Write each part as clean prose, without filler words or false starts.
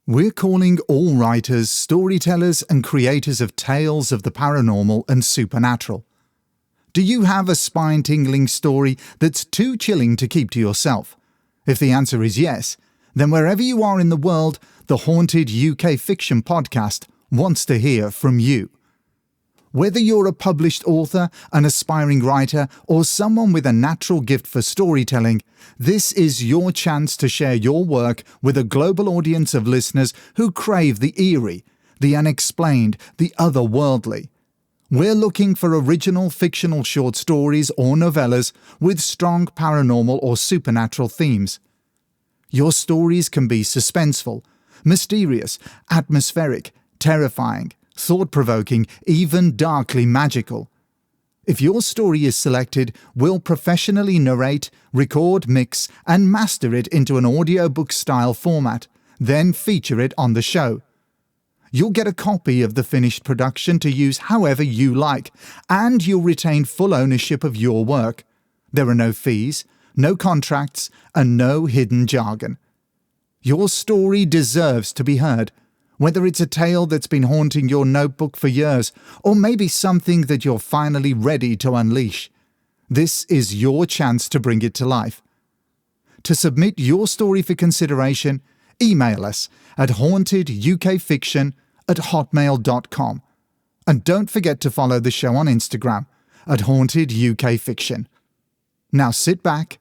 We're calling all writers, storytellers and creators of tales of the paranormal and supernatural. Do you have a spine-tingling story that's too chilling to keep to yourself? If the answer is yes, then wherever you are in the world, the Haunted UK Fiction Podcast wants to hear from you. Whether you're a published author, an aspiring writer, or someone with a natural gift for storytelling, this is your chance to share your work with a global audience of listeners who crave the eerie, the unexplained, the otherworldly. We're looking for original fictional short stories or novellas with strong paranormal or supernatural themes. Your stories can be suspenseful, mysterious, atmospheric, terrifying, thought-provoking, even darkly magical. If your story is selected, we'll professionally narrate, record, mix, and master it into an audiobook-style format, then feature it on the show. You'll get a copy of the finished production to use however you like, and you'll retain full ownership of your work. There are no fees, no contracts, and no hidden jargon. Your story deserves to be heard. Whether it's a tale that's been haunting your notebook for years, or maybe something that you're finally ready to unleash, this is your chance to bring it to life. To submit your story for consideration, email us at hauntedukfiction@hotmail.com. And don't forget to follow the show on Instagram at hauntedukfiction. Now sit back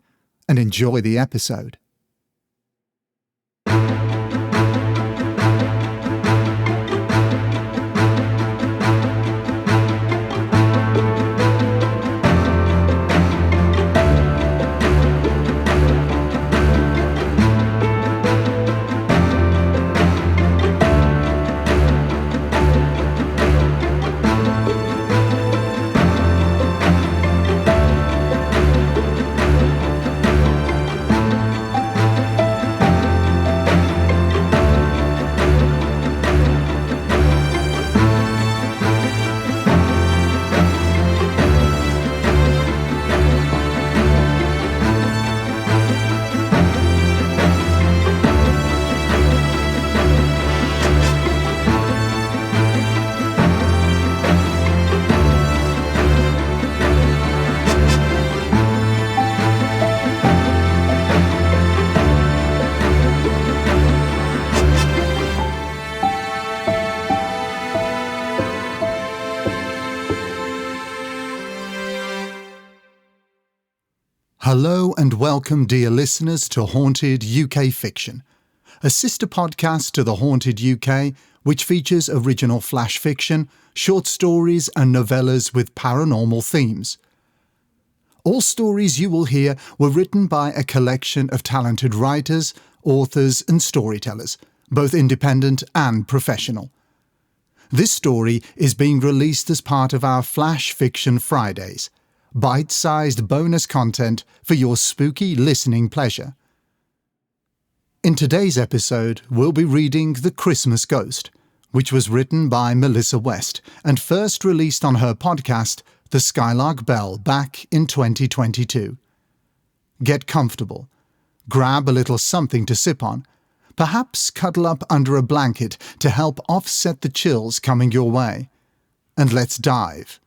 and enjoy the episode. Hello and welcome, dear listeners, to Haunted UK Fiction, a sister podcast to The Haunted UK, which features original flash fiction, short stories and novellas with paranormal themes. All stories you will hear were written by a collection of talented writers, authors and storytellers, both independent and professional. This story is being released as part of our Flash Fiction Fridays, bite-sized bonus content for your spooky listening pleasure. In today's episode, we'll be reading The Christmas Ghost, which was written by Melissa West and first released on her podcast, The Skylark Bell, back in 2022. Get comfortable, grab a little something to sip on, perhaps cuddle up under a blanket to help offset the chills coming your way, and let's dive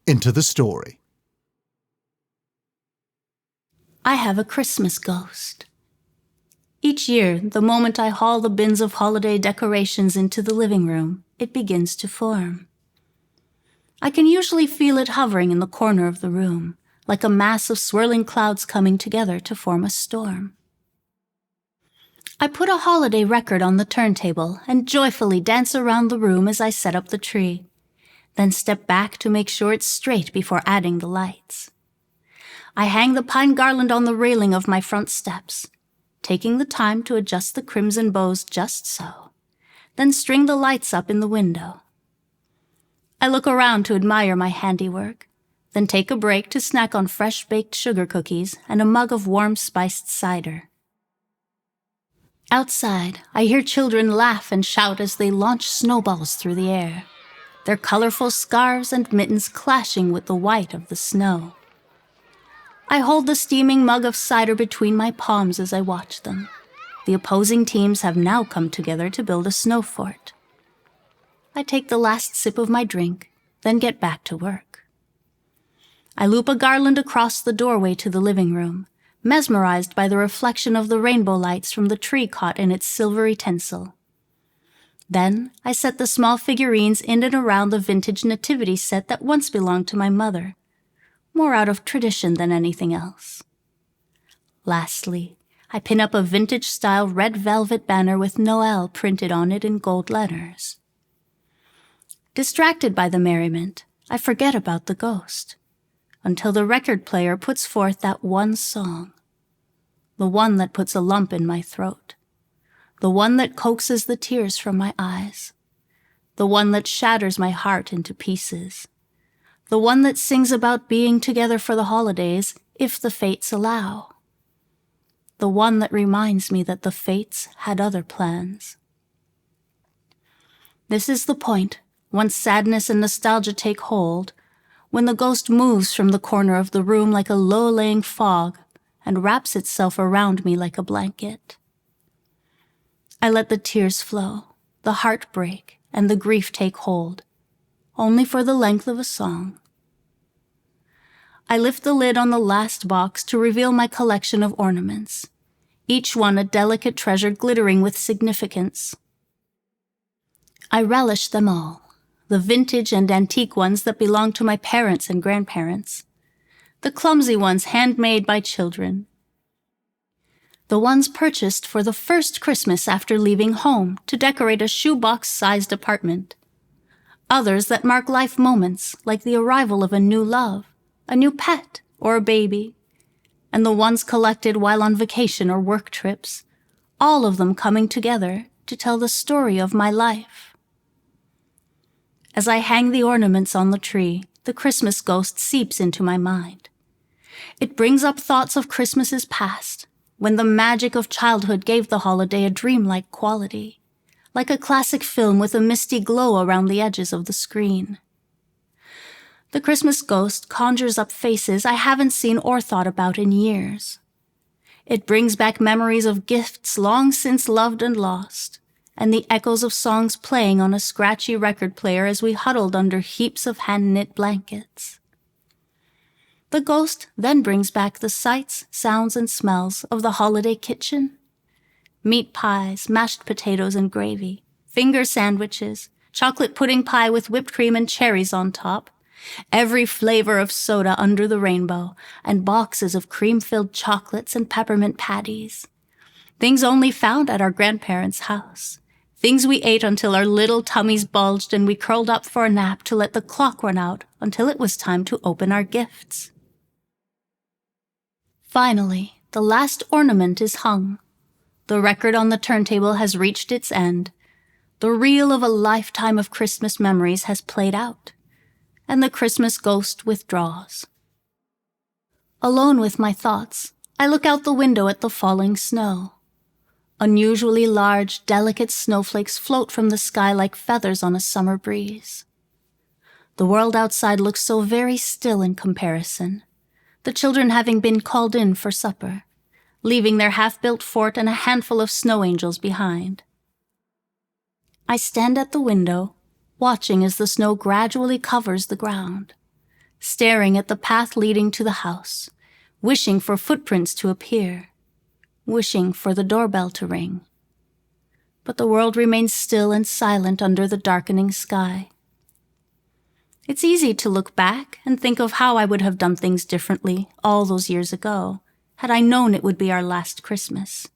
into the story. I have a Christmas ghost. Each year, the moment I haul the bins of holiday decorations into the living room, it begins to form. I can usually feel it hovering in the corner of the room, like a mass of swirling clouds coming together to form a storm. I put a holiday record on the turntable and joyfully dance around the room as I set up the tree, then step back to make sure it's straight before adding the lights. I hang the pine garland on the railing of my front steps, taking the time to adjust the crimson bows just so, then string the lights up in the window. I look around to admire my handiwork, then take a break to snack on fresh-baked sugar cookies and a mug of warm spiced cider. Outside, I hear children laugh and shout as they launch snowballs through the air, their colorful scarves and mittens clashing with the white of the snow. I hold the steaming mug of cider between my palms as I watch them, The opposing teams have now come together to build a snow fort. I take the last sip of my drink, then get back to work. I loop a garland across the doorway to the living room, mesmerized by the reflection of the rainbow lights from the tree caught in its silvery tinsel. Then I set the small figurines in and around the vintage nativity set that once belonged to my mother, more out of tradition than anything else. Lastly, I pin up a vintage-style red velvet banner with Noel printed on it in gold letters. Distracted by the merriment, I forget about the ghost, until the record player puts forth that one song, the one that puts a lump in my throat, the one that coaxes the tears from my eyes, the one that shatters my heart into pieces, the one that sings about being together for the holidays if the fates allow, the one that reminds me that the fates had other plans. This is the point, once sadness and nostalgia take hold, when the ghost moves from the corner of the room like a low-laying fog and wraps itself around me like a blanket. I let the tears flow, the heart break, and the grief take hold, only for the length of a song. I lift the lid on the last box to reveal my collection of ornaments, each one a delicate treasure glittering with significance. I relish them all, the vintage and antique ones that belong to my parents and grandparents, the clumsy ones handmade by children, the ones purchased for the first Christmas after leaving home to decorate a shoebox-sized apartment, others that mark life moments like the arrival of a new love, a new pet, or a baby, and the ones collected while on vacation or work trips, all of them coming together to tell the story of my life. As I hang the ornaments on the tree, the Christmas ghost seeps into my mind. It brings up thoughts of Christmases past, when the magic of childhood gave the holiday a dreamlike quality, like a classic film with a misty glow around the edges of the screen. The Christmas ghost conjures up faces I haven't seen or thought about in years. It brings back memories of gifts long since loved and lost, and the echoes of songs playing on a scratchy record player as we huddled under heaps of hand-knit blankets. The ghost then brings back the sights, sounds, and smells of the holiday kitchen. Meat pies, mashed potatoes and gravy, finger sandwiches, chocolate pudding pie with whipped cream and cherries on top, every flavor of soda under the rainbow, and boxes of cream-filled chocolates and peppermint patties. Things only found at our grandparents' house. Things we ate until our little tummies bulged and we curled up for a nap to let the clock run out until it was time to open our gifts. Finally, the last ornament is hung. The record on the turntable has reached its end. The reel of a lifetime of Christmas memories has played out, and the Christmas ghost withdraws. Alone with my thoughts, I look out the window at the falling snow. Unusually large, delicate snowflakes float from the sky like feathers on a summer breeze. The world outside looks so very still in comparison, the children having been called in for supper, leaving their half-built fort and a handful of snow angels behind. I stand at the window, watching as the snow gradually covers the ground, staring at the path leading to the house, wishing for footprints to appear, wishing for the doorbell to ring. But the world remains still and silent under the darkening sky. It's easy to look back and think of how I would have done things differently all those years ago, had I known it would be our last Christmas.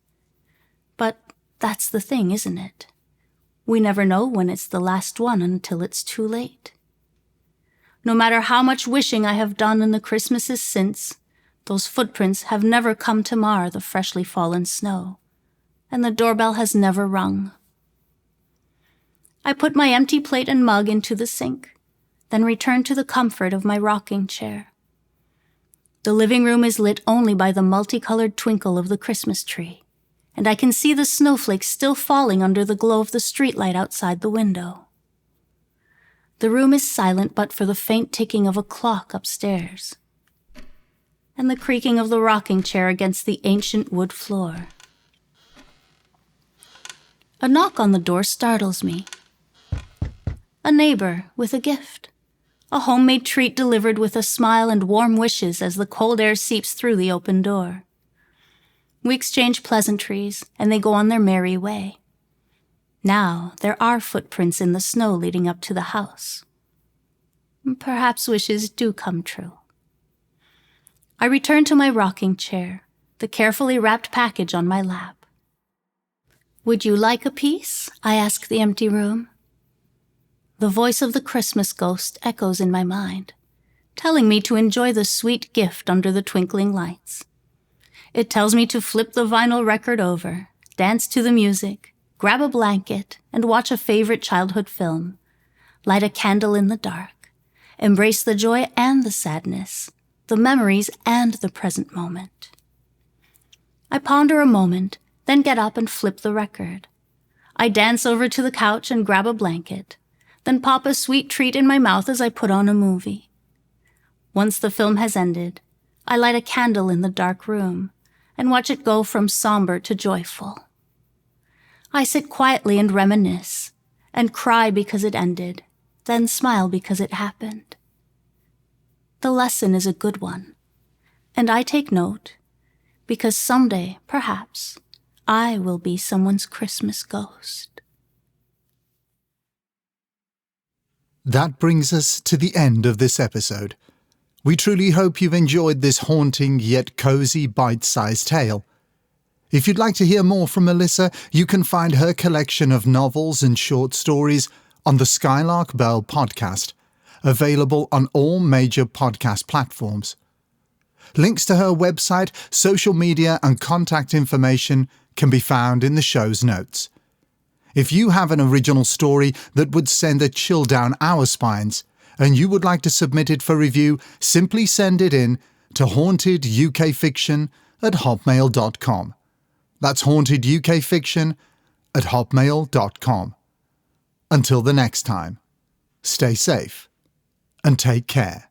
But that's the thing, isn't it? We never know when it's the last one until it's too late. No matter how much wishing I have done in the Christmases since, those footprints have never come to mar the freshly fallen snow, and the doorbell has never rung. I put my empty plate and mug into the sink, then return to the comfort of my rocking chair. The living room is lit only by the multicolored twinkle of the Christmas tree, and I can see the snowflakes still falling under the glow of the streetlight outside the window. The room is silent but for the faint ticking of a clock upstairs, and the creaking of the rocking chair against the ancient wood floor. A knock on the door startles me. A neighbor with a gift. A homemade treat delivered with a smile and warm wishes as the cold air seeps through the open door. We exchange pleasantries, and they go on their merry way. Now there are footprints in the snow leading up to the house. Perhaps wishes do come true. I return to my rocking chair, the carefully wrapped package on my lap. "Would you like a piece?" I ask the empty room. The voice of the Christmas ghost echoes in my mind, telling me to enjoy the sweet gift under the twinkling lights. It tells me to flip the vinyl record over, dance to the music, grab a blanket, and watch a favorite childhood film, light a candle in the dark, embrace the joy and the sadness, the memories and the present moment. I ponder a moment, then get up and flip the record. I dance over to the couch and grab a blanket, then pop a sweet treat in my mouth as I put on a movie. Once the film has ended, I light a candle in the dark room and watch it go from somber to joyful. I sit quietly and reminisce, and cry because it ended, then smile because it happened. The lesson is a good one, and I take note, because someday, perhaps, I will be someone's Christmas ghost. That brings us to the end of this episode. We truly hope you've enjoyed this haunting yet cozy bite-sized tale. If you'd like to hear more from Melissa, you can find her collection of novels and short stories on the Skylark Bell podcast, available on all major podcast platforms. Links to her website, social media, and contact information can be found in the show's notes. If you have an original story that would send a chill down our spines, and you would like to submit it for review, simply send it in to hauntedukfiction@hotmail.com. That's hauntedukfiction@hotmail.com. Until the next time, stay safe and take care.